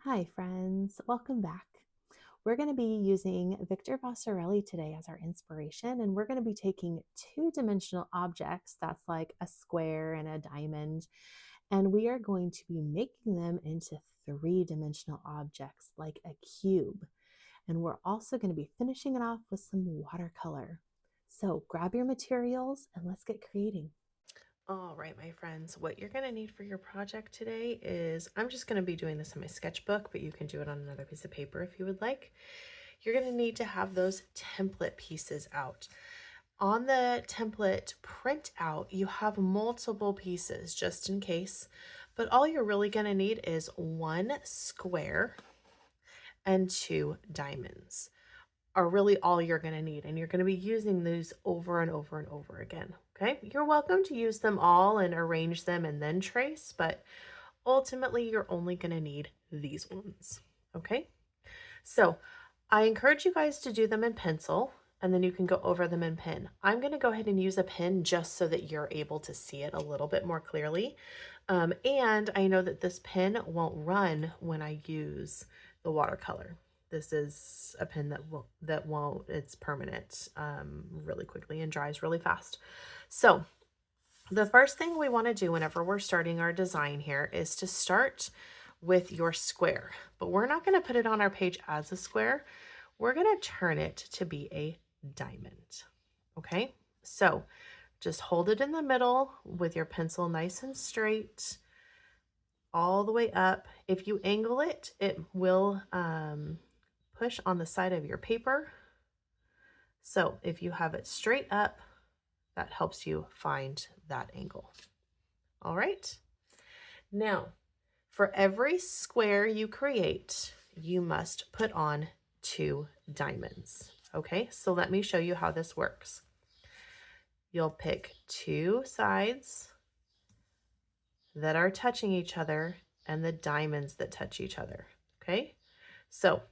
Hi, friends. Welcome back. We're going to be using Victor Vasarely today as our inspiration, and we're going to be taking two-dimensional objects, that's like a square and a diamond, and we are going to be making them into three-dimensional objects like a cube. And we're also going to be finishing it off with some watercolor. So grab your materials and let's get creating. All right, my friends, what you're going to need for your project today is, I'm just going to be doing this in my sketchbook, but you can do it on another piece of paper if you would like. You're going to need to have those template pieces out. On the template printout, you have multiple pieces just in case, but all you're really going to need is one square and two diamonds are really all you're going to need. And you're going to be using these over and over and over again. Okay. You're welcome to use them all and arrange them and then trace, but ultimately you're only going to need these ones. Okay. So I encourage you guys to do them in pencil and then you can go over them in pen. I'm going to go ahead and use a pen just so that you're able to see it a little bit more clearly. And I know that this pen won't run when I use the watercolor. This is a pen that won't, it's permanent really quickly and dries really fast. So the first thing we want to do whenever we're starting our design here is to start with your square, but we're not going to put it on our page as a square. We're going to turn it to be a diamond. Okay, so just hold it in the middle with your pencil nice and straight all the way up. If you angle it, it will push on the side of your paper. So if you have it straight up, that helps you find that angle. All right. Now, for every square you create, you must put on two diamonds. Okay, so let me show you how this works. You'll pick two sides that are touching each other and the diamonds that touch each other. Okay, so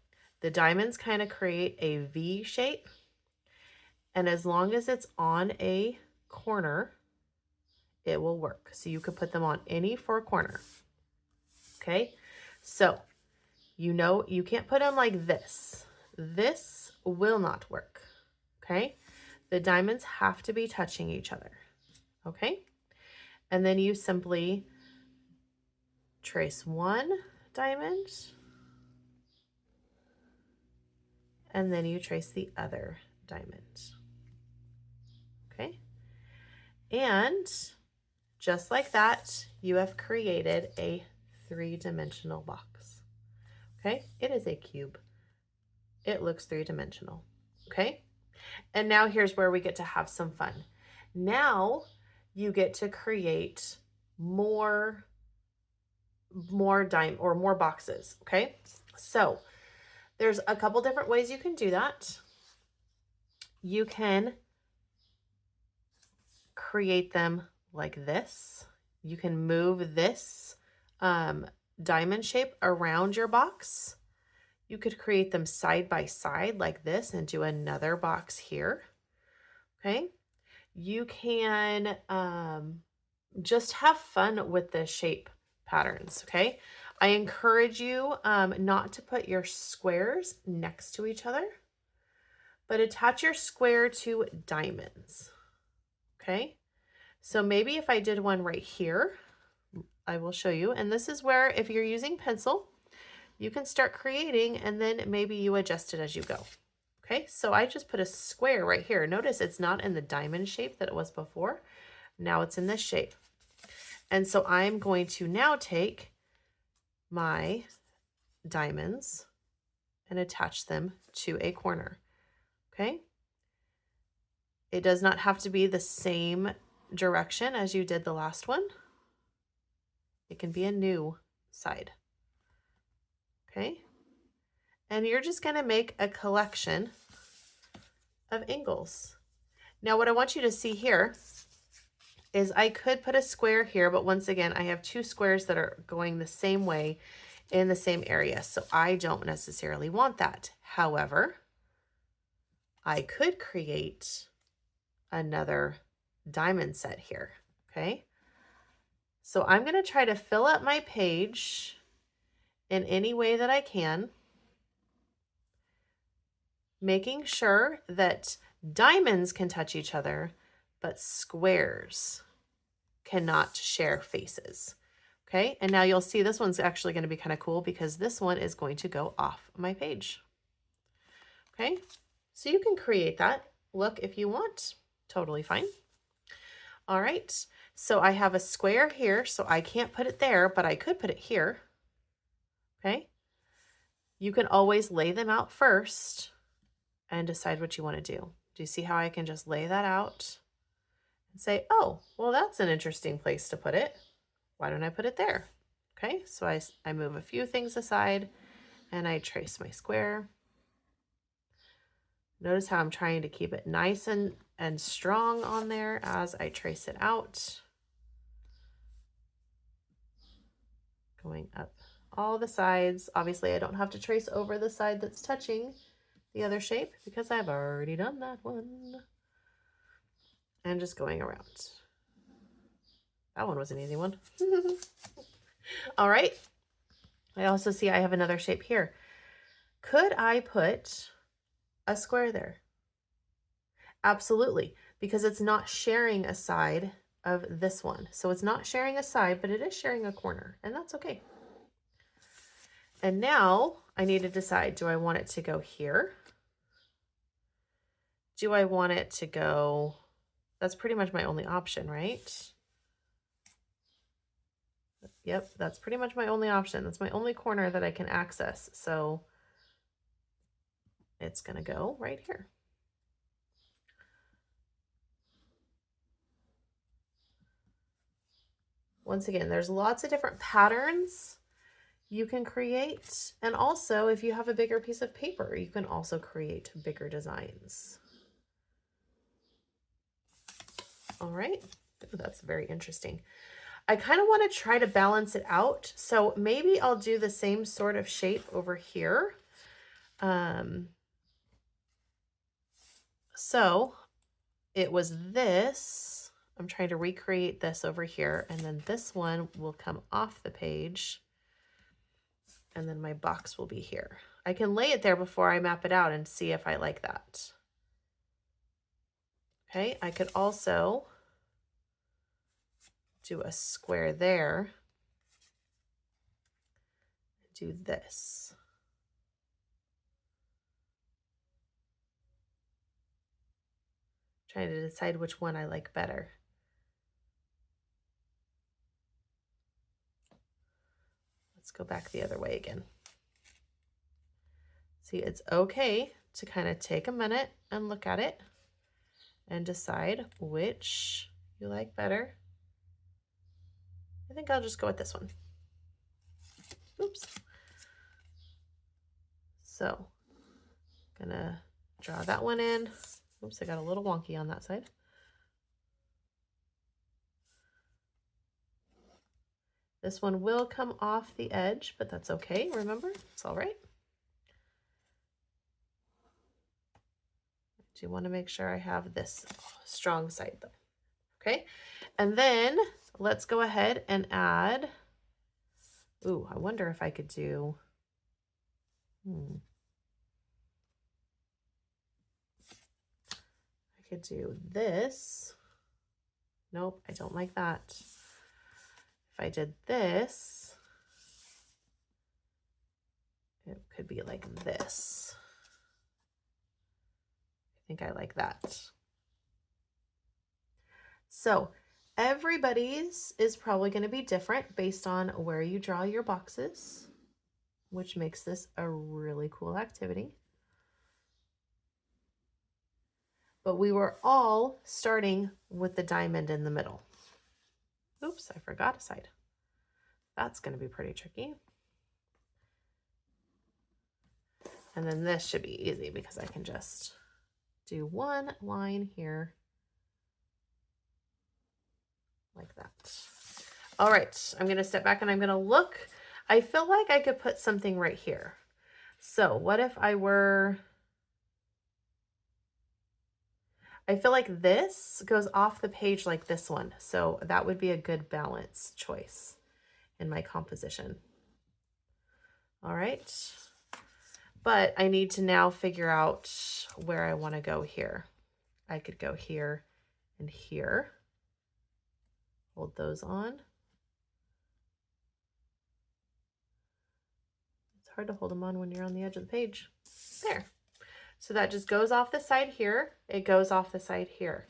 the diamonds kind of create a V shape, and as long as it's on a corner, it will work. So you could put them on any four corner. Okay, so you know you can't put them like this. This will not work. Okay, the diamonds have to be touching each other. Okay, and then you simply trace one diamond and then you trace the other diamond. Okay, and just like that, you have created a three-dimensional box. Okay, it is a cube. It looks three-dimensional. Okay, and now here's where we get to have some fun. Now you get to create more more boxes. Okay, so there's a couple different ways you can do that. You can create them like this. You can move this diamond shape around your box. You could create them side by side like this and do another box here. Okay. You can just have fun with the shape patterns. Okay. I encourage you not to put your squares next to each other, but attach your square to diamonds. Okay. So maybe if I did one right here, I will show you. And this is where, if you're using pencil, you can start creating and then maybe you adjust it as you go. Okay, so I just put a square right here. Notice it's not in the diamond shape that it was before. Now it's in this shape. And so I'm going to now take my diamonds and attach them to a corner. Okay, it does not have to be the same direction as you did the last one. It can be a new side. Okay, and you're just going to make a collection of angles. Now what I want you to see here is I could put a square here, but once again, I have two squares that are going the same way in the same area, so I don't necessarily want that. However, I could create another diamond set here, okay? So I'm gonna try to fill up my page in any way that I can, making sure that diamonds can touch each other, but squares cannot share faces. Okay, and now you'll see this one's actually going to be kind of cool because this one is going to go off my page. Okay, so you can create that look if you want, totally fine. All right, so I have a square here, so I can't put it there, but I could put it here. Okay, you can always lay them out first and decide what you want to do. Do you see how I can just lay that out and say, oh, well, that's an interesting place to put it. Why don't I put it there? Okay, so I move a few things aside and I trace my square. Notice how I'm trying to keep it nice and strong on there as I trace it out. Going up all the sides. Obviously, I don't have to trace over the side that's touching the other shape because I've already done that one. And just going around. That one was an easy one. All right. I also see I have another shape here. Could I put a square there? Absolutely, because it's not sharing a side of this one. So it's not sharing a side, but it is sharing a corner, and that's okay. And now I need to decide, do I want it to go here? Do I want it to go, that's pretty much my only option, right? Yep, that's pretty much my only option. That's my only corner that I can access. So it's going to go right here. Once again, there's lots of different patterns you can create. And also, if you have a bigger piece of paper, you can also create bigger designs. All right. Ooh, that's very interesting. I kind of want to try to balance it out. So maybe I'll do the same sort of shape over here. So it was this. I'm trying to recreate this over here. And then this one will come off the page. And then my box will be here. I can lay it there before I map it out and see if I like that. Okay, I could also do a square there. Do this. Trying to decide which one I like better. Let's go back the other way again. See, it's okay to kind of take a minute and look at it and decide which you like better. I think I'll just go with this one. Oops. So, gonna draw that one in. Oops, I got a little wonky on that side. This one will come off the edge, but that's okay. Remember, it's all right. I do want to make sure I have this strong side though. Okay, and then let's go ahead and add, ooh, I wonder if I could do, I could do this. Nope, I don't like that. If I did this, it could be like this. I think I like that. So everybody's is probably going to be different based on where you draw your boxes, which makes this a really cool activity. But we were all starting with the diamond in the middle. Oops, I forgot a side. That's going to be pretty tricky. And then this should be easy because I can just do one line here like that. All right, I'm going to step back and I'm going to look. I feel like I could put something right here. So what if I were, I feel like this goes off the page like this one. So that would be a good balance choice in my composition. All right. But I need to now figure out where I want to go here. I could go here and here. Hold those on. It's hard to hold them on when you're on the edge of the page. There. So that just goes off the side here. It goes off the side here.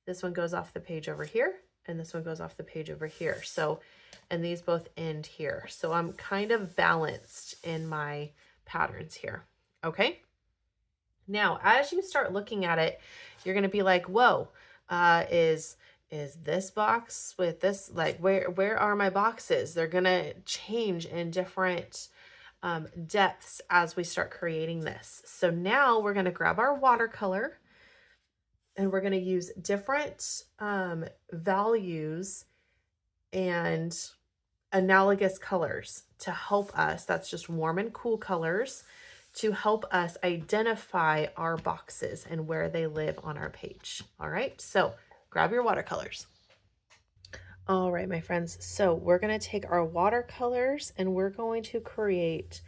This one goes off the page over here, and this one goes off the page over here. So, and these both end here. So I'm kind of balanced in my patterns here. Okay. Now, as you start looking at it, you're going to be like, whoa, is this box with this, like, where are my boxes? They're going to change in different depths as we start creating this. So now we're going to grab our watercolor and we're going to use different values and analogous colors to help us. That's just warm and cool colors to help us identify our boxes and where they live on our page. All right, so grab your watercolors. All right, my friends, so we're going to take our watercolors and we're going to create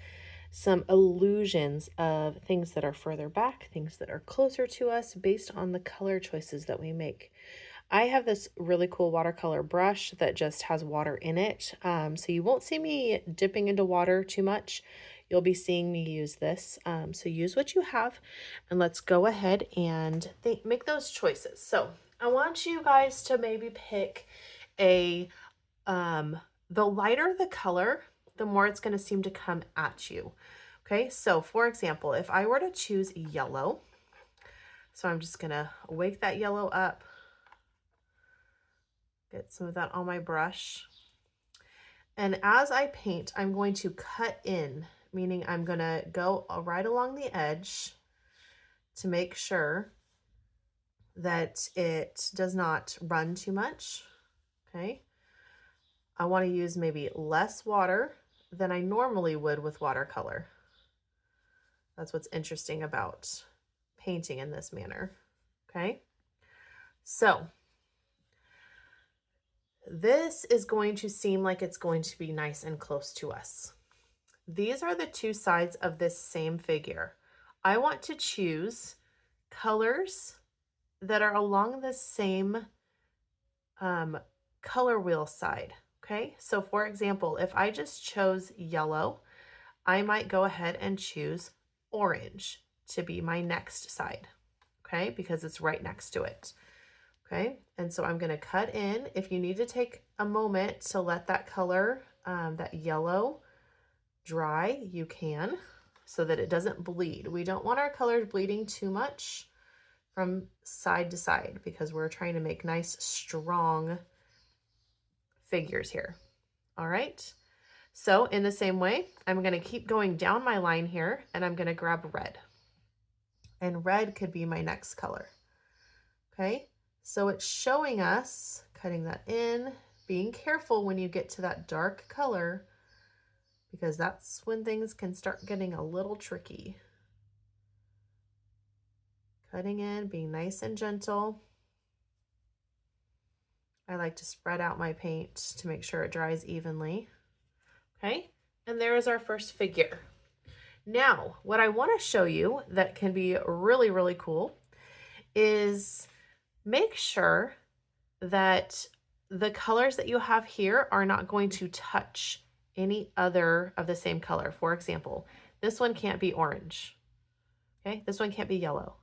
some illusions of things that are further back, things that are closer to us based on the color choices that we make. I have this really cool watercolor brush that just has water in it. So you won't see me dipping into water too much. You'll be seeing me use this. So use what you have and let's go ahead and make those choices. So I want you guys to maybe pick the lighter the color, the more it's going to seem to come at you. Okay, so for example, if I were to choose yellow, so I'm just going to wake that yellow up, get some of that on my brush. And as I paint, I'm going to cut in, meaning I'm going to go right along the edge to make sure that it does not run too much. Okay. I want to use maybe less water than I normally would with watercolor. That's what's interesting about painting in this manner. Okay. So this is going to seem like it's going to be nice and close to us. These are the two sides of this same figure. I want to choose colors that are along the same color wheel side. Okay, so for example, if I just chose yellow, I might go ahead and choose orange to be my next side. Okay, because it's right next to it. Okay, and so I'm going to cut in. If you need to take a moment to let that color, that yellow, dry, you can, so that it doesn't bleed. We don't want our colors bleeding too much from side to side because we're trying to make nice, strong figures here. All right, so in the same way, I'm going to keep going down my line here and I'm going to grab red. And red could be my next color. Okay. So it's showing us, cutting that in, being careful when you get to that dark color, because that's when things can start getting a little tricky. Cutting in, being nice and gentle. I like to spread out my paint to make sure it dries evenly. Okay, and there is our first figure. Now, what I want to show you that can be really, really cool is make sure that the colors that you have here are not going to touch any other of the same color. For example, this one can't be orange. Okay, this one can't be yellow.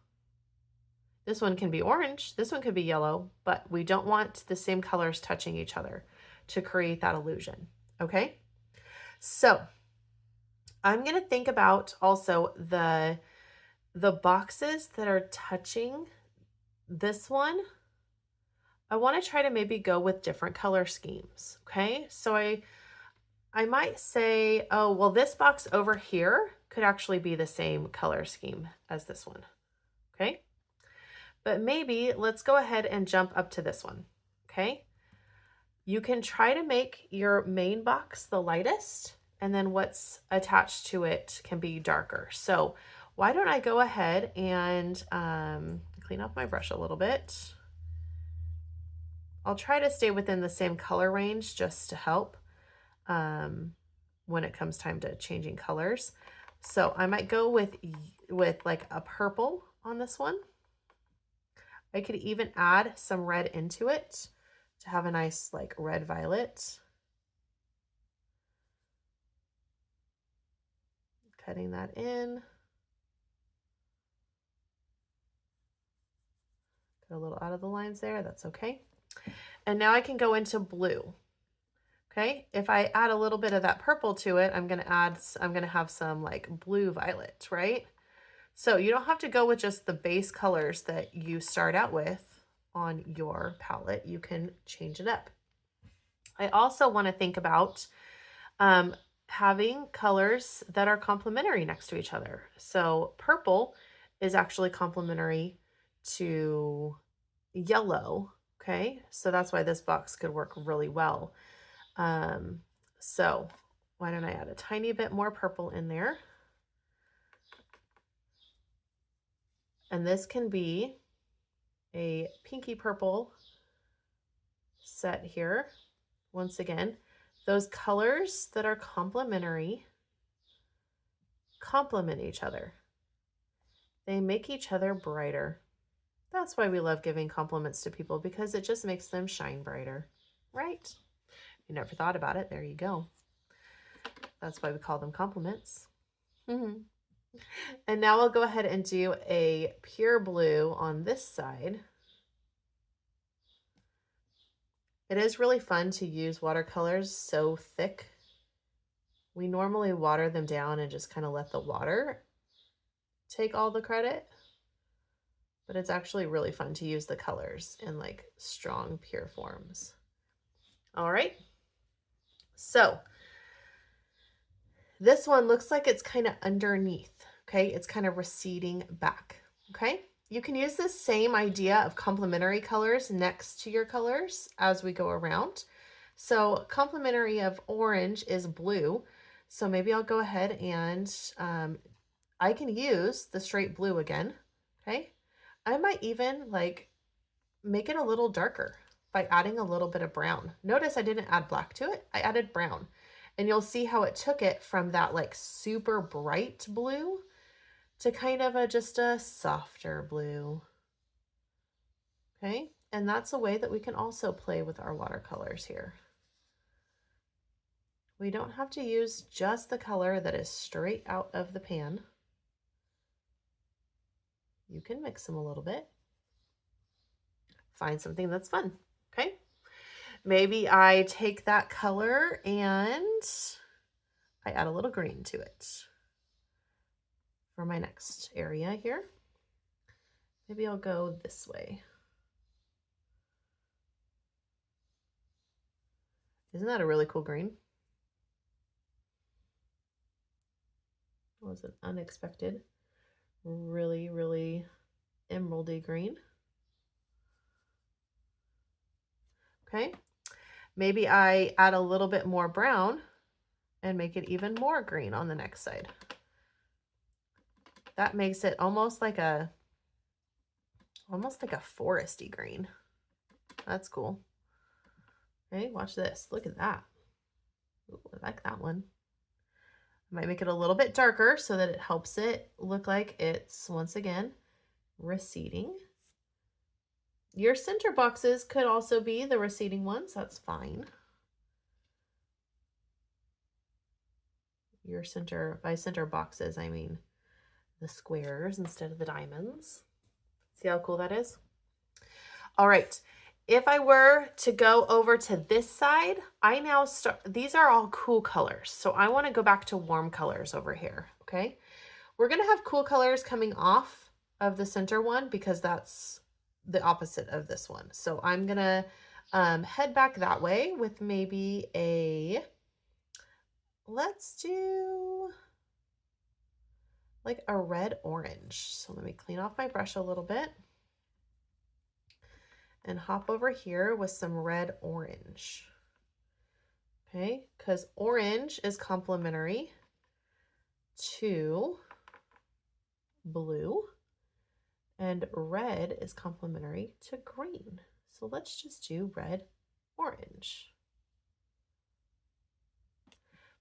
This one can be orange, this one could be yellow, but we don't want the same colors touching each other to create that illusion. Okay, so I'm going to think about also the boxes that are touching this one. I want to try to maybe go with different color schemes. Okay, so I might say, oh, well, this box over here could actually be the same color scheme as this one. Okay, but maybe let's go ahead and jump up to this one. Okay, you can try to make your main box the lightest, and then what's attached to it can be darker. So why don't I go ahead and clean off my brush a little bit. I'll try to stay within the same color range just to help. when it comes time to changing colors. So I might go with like a purple on this one. I could even add some red into it to have a nice like red violet. Cutting that in. Got a little out of the lines there, that's okay. And now I can go into blue. Okay, if I add a little bit of that purple to it, I'm gonna have some like blue violet, right? So you don't have to go with just the base colors that you start out with on your palette. You can change it up. I also want to think about having colors that are complementary next to each other. So purple is actually complementary to yellow. Okay, so that's why this box could work really well. So why don't I add a tiny bit more purple in there? And this can be a pinky purple set here. Once again, those colors that are complementary complement each other. They make each other brighter. That's why we love giving compliments to people, because it just makes them shine brighter, right? You never thought about it. There you go. That's why we call them compliments. And now I'll go ahead and do a pure blue on this side. It is really fun to use watercolors so thick. We normally water them down and just kind of let the water take all the credit, but it's actually really fun to use the colors in like strong, pure forms. All right. So this one looks like it's kind of underneath, okay? It's kind of receding back, okay? You can use the same idea of complementary colors next to your colors as we go around. So complementary of orange is blue. So maybe I'll go ahead and I can use the straight blue again, okay? I might even like make it a little darker by adding a little bit of brown. Notice I didn't add black to it. I added brown. And you'll see how it took it from that like super bright blue to kind of just a softer blue. Okay, and that's a way that we can also play with our watercolors here. We don't have to use just the color that is straight out of the pan. You can mix them a little bit. Find something that's fun, okay? Maybe I take that color and I add a little green to it for my next area here. Maybe I'll go this way. Isn't that a really cool green? Was an unexpected, really, really emeraldy green. Okay, maybe I add a little bit more brown and make it even more green on the next side. That makes it almost like a foresty green. That's cool. Okay, watch this. Look at that. Ooh, I like that one. I might make it a little bit darker so that it helps it look like it's, once again, receding. Your center boxes could also be the receding ones. That's fine. Your center, by center boxes, I mean the squares instead of the diamonds. See how cool that is? All right. If I were to go over to this side, I now start, these are all cool colors. So I want to go back to warm colors over here, okay? We're going to have cool colors coming off of the center one because that's the opposite of this one. So I'm going to head back that way with maybe a, let's do like a red orange. So let me clean off my brush a little bit and hop over here with some red orange. Okay, because orange is complementary to blue and red is complementary to green. So let's just do red, orange.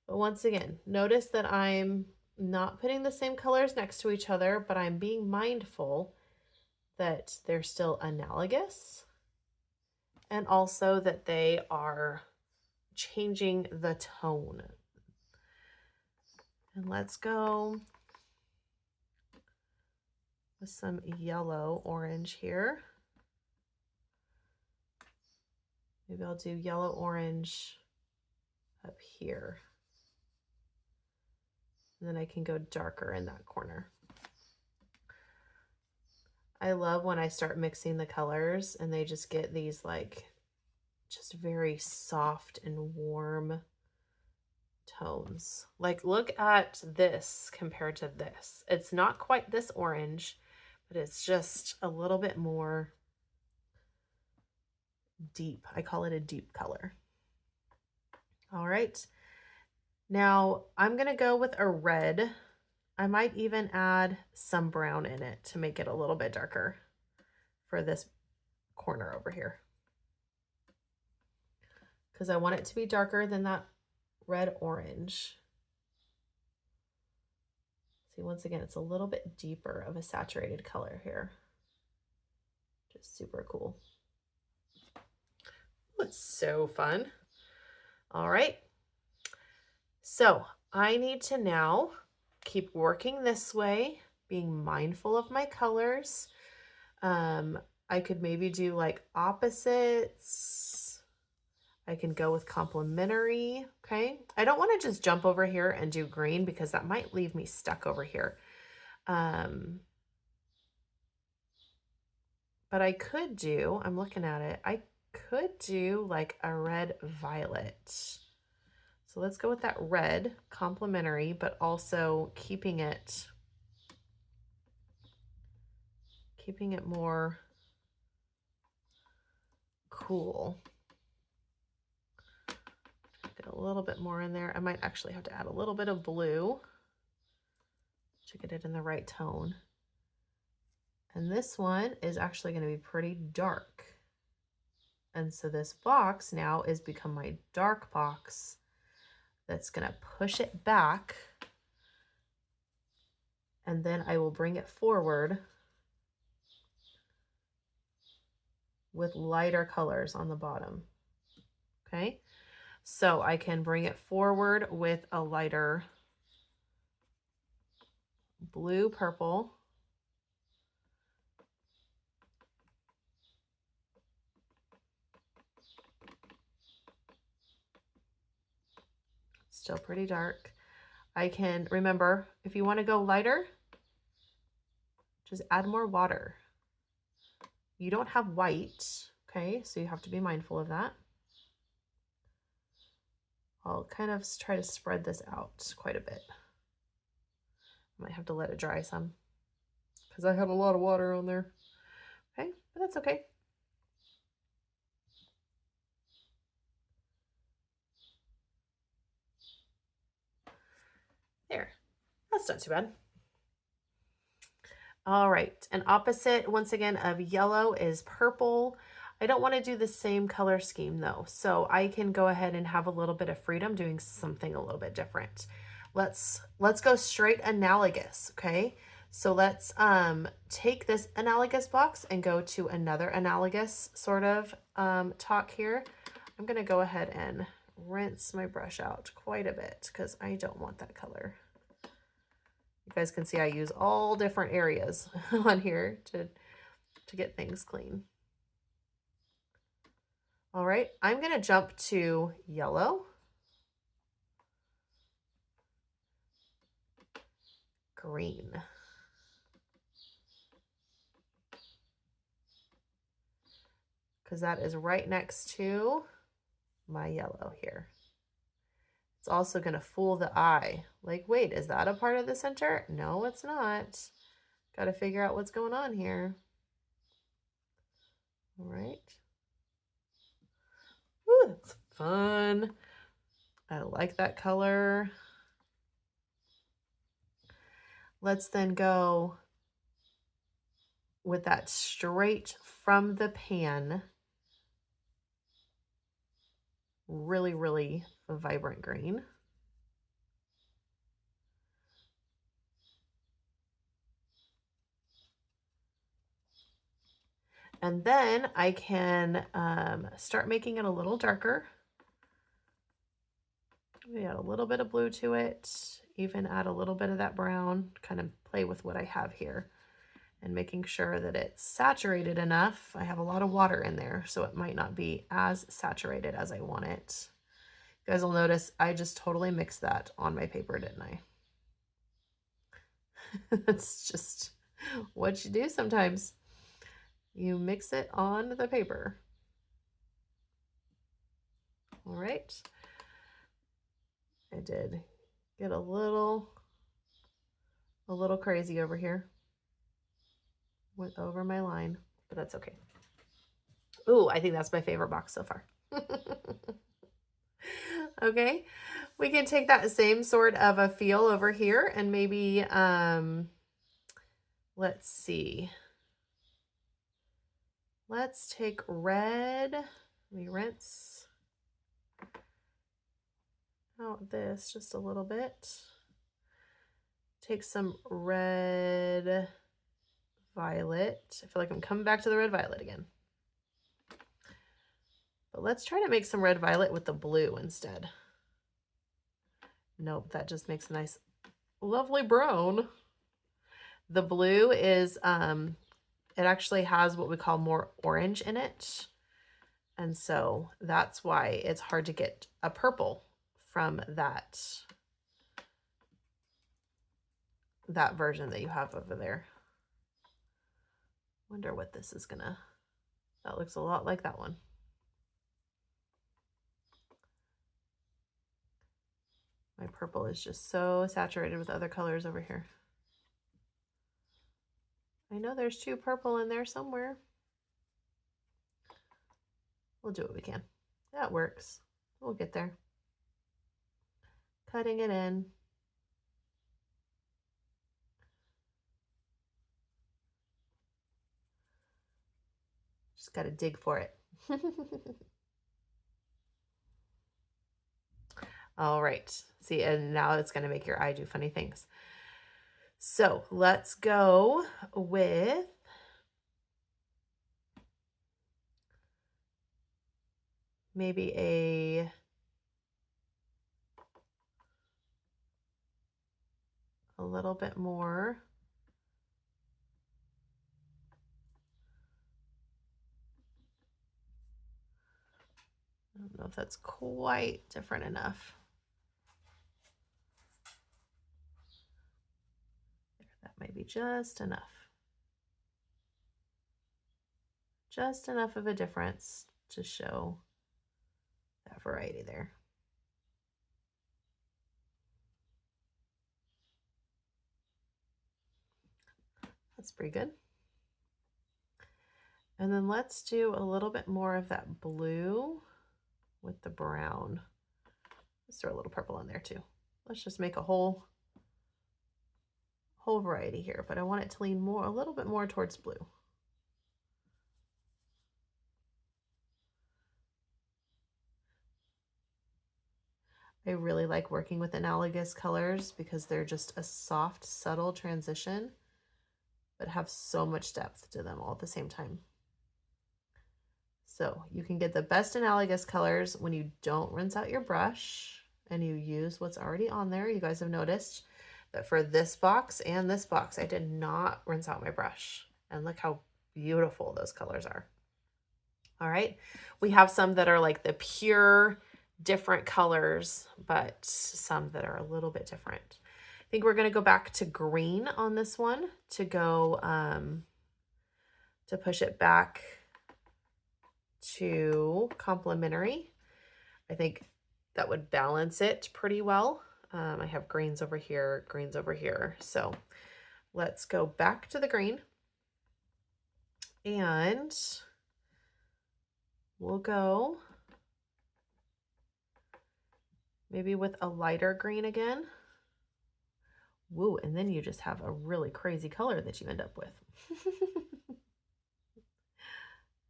But once again, notice that I'm not putting the same colors next to each other, but I'm being mindful that they're still analogous and also that they are changing the tone. And let's go with some yellow orange here. Maybe I'll do yellow orange up here. And then I can go darker in that corner. I love when I start mixing the colors and they just get these like just very soft and warm tones. Like look at this compared to this. It's not quite this orange, but it's just a little bit more deep. I call it a deep color. All right. Now I'm going to go with a red. I might even add some brown in it to make it a little bit darker for this corner over here. Because I want it to be darker than that red orange. See, once again, it's a little bit deeper of a saturated color here. Just super cool. Oh, it's so fun. All right. So I need to now keep working this way, being mindful of my colors. I could maybe do like opposites. I can go with complementary, okay? I don't want to just jump over here and do green because that might leave me stuck over here. But I could do, I'm looking at it, I could do like a red violet. So let's go with that red, complementary, but also keeping it more cool. Get a little bit more in there. I might actually have to add a little bit of blue to get it in the right tone. And this one is actually going to be pretty dark. And so this box now is become my dark box that's going to push it back. And then I will bring it forward with lighter colors on the bottom. Okay, so I can bring it forward with a lighter blue purple. Still pretty dark. I can, remember, if you want to go lighter, just add more water. You don't have white, okay, so you have to be mindful of that. I'll kind of try to spread this out quite a bit. I might have to let it dry some because I have a lot of water on there. Okay, but that's okay. There, that's not too bad. All right, an opposite, once again, of yellow is purple. I don't want to do the same color scheme though, so I can go ahead and have a little bit of freedom doing something a little bit different. Let's go straight analogous, okay? So let's take this analogous box and go to another analogous sort of talk here. I'm gonna go ahead and rinse my brush out quite a bit because I don't want that color. You guys can see I use all different areas on here to get things clean. All right, I'm gonna jump to yellow, green, because that is right next to my yellow here. It's also gonna fool the eye. Like, wait, is that a part of the center? No, it's not. Got to figure out what's going on here. All right. Ooh, that's fun. I like that color. Let's then go with that straight from the pan. Really, really vibrant green. And then I can start making it a little darker. We add a little bit of blue to it, even add a little bit of that brown, kind of play with what I have here and making sure that it's saturated enough. I have a lot of water in there, so it might not be as saturated as I want it. You guys will notice I just totally mixed that on my paper, didn't I? That's just what you do sometimes. You mix it on the paper. All right. I did get a little crazy over here. Went over my line, but that's okay. Ooh, I think that's my favorite box so far. Okay, we can take that same sort of a feel over here and maybe, let's see. Let's take red. Let me rinse out this just a little bit. Take some red violet. I feel like I'm coming back to the red violet again. But let's try to make some red violet with the blue instead. Nope, that just makes a nice, lovely brown. The blue is, it actually has what we call more orange in it. And so that's why it's hard to get a purple from that version that you have over there. Wonder what this is gonna, that looks a lot like that one. My purple is just so saturated with other colors over here. I know there's 2 purple in there somewhere. We'll do what we can. That works. We'll get there. Cutting it in. Just got to dig for it. All right. See, and now it's going to make your eye do funny things. So let's go with maybe a little bit more. I don't know if that's quite different enough. There, that might be just enough. Just enough of a difference to show that variety there. That's pretty good. And then let's do a little bit more of that blue with the brown. Let's throw a little purple in there too. Let's just make a whole variety here, but I want it to lean more, a little bit more towards blue. I really like working with analogous colors because they're just a soft, subtle transition, but have so much depth to them all at the same time. So you can get the best analogous colors when you don't rinse out your brush and you use what's already on there. You guys have noticed that for this box and this box, I did not rinse out my brush. And look how beautiful those colors are. All right. We have some that are like the pure different colors, but some that are a little bit different. I think we're going to go back to green on this one to go, to push it back to complementary. I think that would balance it pretty well. I have greens over here, greens over here. So let's go back to the green and we'll go maybe with a lighter green again. Woo, and then you just have a really crazy color that you end up with.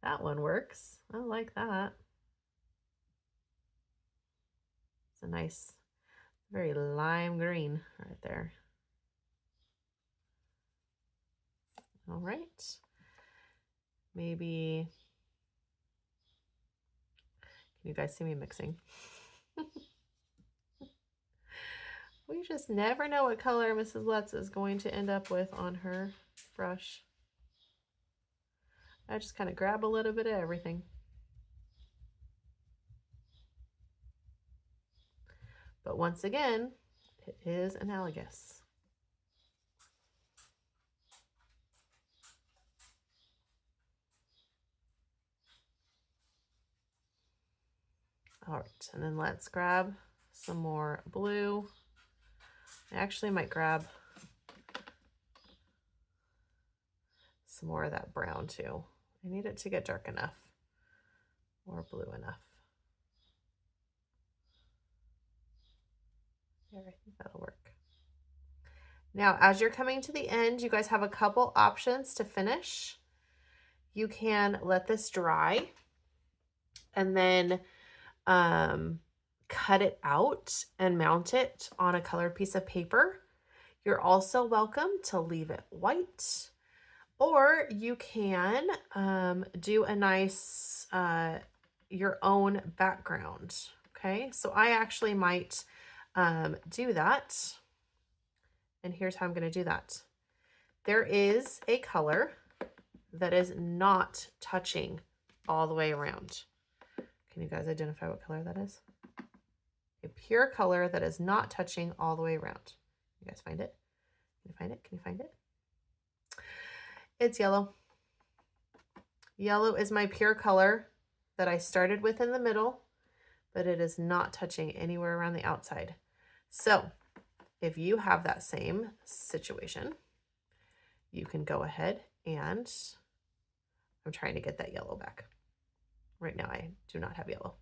That one works. I like that. It's a nice, very lime green right there. All right. maybe, can you guys see me mixing? We just never know what color Mrs. Lutz is going to end up with on her brush. I just kind of grab a little bit of everything. But once again, it is analogous. All right, and then let's grab some more blue. I actually might grab some more of that brown too. I need it to get dark enough or blue enough. There, I think that'll work. Now, as you're coming to the end, you guys have a couple options to finish. You can let this dry and then cut it out and mount it on a colored piece of paper. You're also welcome to leave it white, or you can do a nice your own background. Okay, so I actually might do that. And here's how I'm going to do that. There is a color that is not touching all the way around. Can you guys identify what color that is? A pure color that is not touching all the way around. You guys find it? Can you find it? Can you find it? It's yellow. Yellow is my pure color that I started with in the middle, but it is not touching anywhere around the outside. So if you have that same situation, you can go ahead and, I'm trying to get that yellow back. Right now I do not have yellow.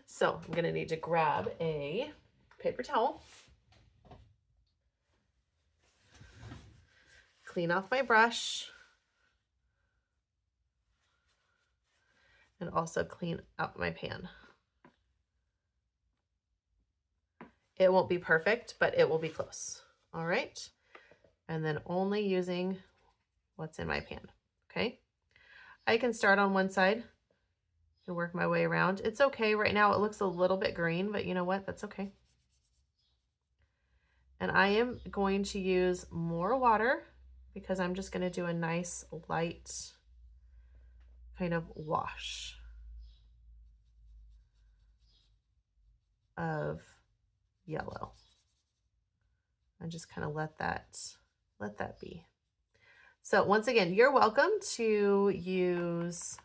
So I'm gonna need to grab a paper towel, clean off my brush, and also clean out my pan. It won't be perfect, but it will be close. All right. And then only using what's in my pan. Okay. I can start on one side and work my way around. It's okay. Right now it looks a little bit green, but you know what? That's okay. And I am going to use more water because I'm just going to do a nice light kind of wash of yellow. And just kind of let that be. So once again, you're welcome to use,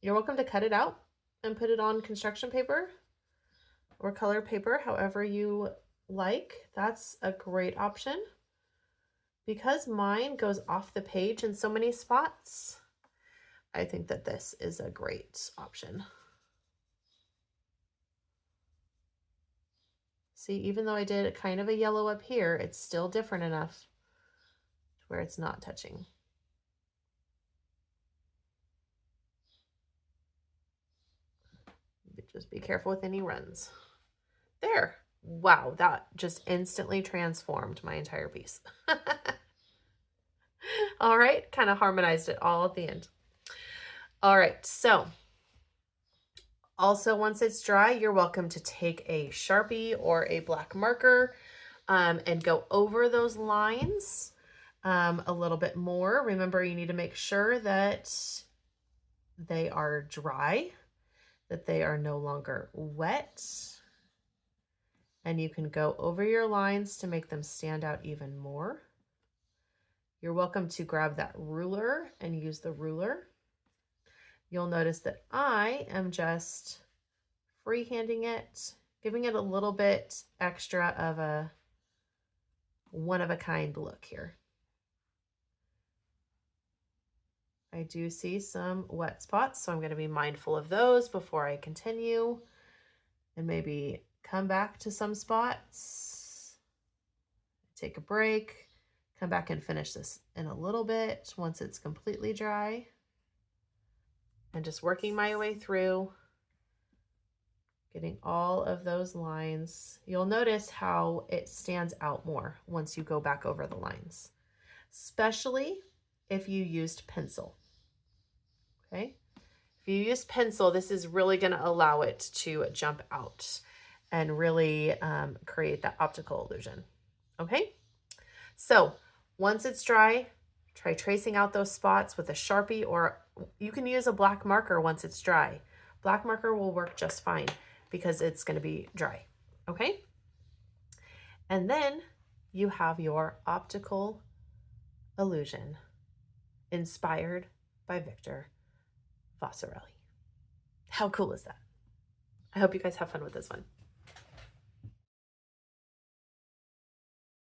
you're welcome to cut it out and put it on construction paper or colored paper, however you like. That's a great option. Because mine goes off the page in so many spots, I think that this is a great option. See, even though I did kind of a yellow up here, it's still different enough to where it's not touching. Just be careful with any runs. There. Wow, that just instantly transformed my entire piece. All right, kind of harmonized it all at the end. All right, so also once it's dry, you're welcome to take a Sharpie or a black marker and go over those lines a little bit more. Remember, you need to make sure that they are dry, that they are no longer wet. And you can go over your lines to make them stand out even more. You're welcome to grab that ruler and use the ruler. You'll notice that I am just freehanding it, giving it a little bit extra of a one-of-a-kind look here. I do see some wet spots, so I'm going to be mindful of those before I continue and maybe come back to some spots, take a break, come back and finish this in a little bit once it's completely dry. And just working my way through Getting all of those lines. You'll notice how it stands out more once you go back over the lines, especially if you used pencil, okay? If you use pencil, this is really going to allow it to jump out and really create that optical illusion, okay? So once it's dry, try tracing out those spots with a Sharpie, or you can use a black marker once it's dry. Black marker will work just fine because it's going to be dry, okay? And then you have your optical illusion inspired by Victor Vasarely. How cool is that? I hope you guys have fun with this one.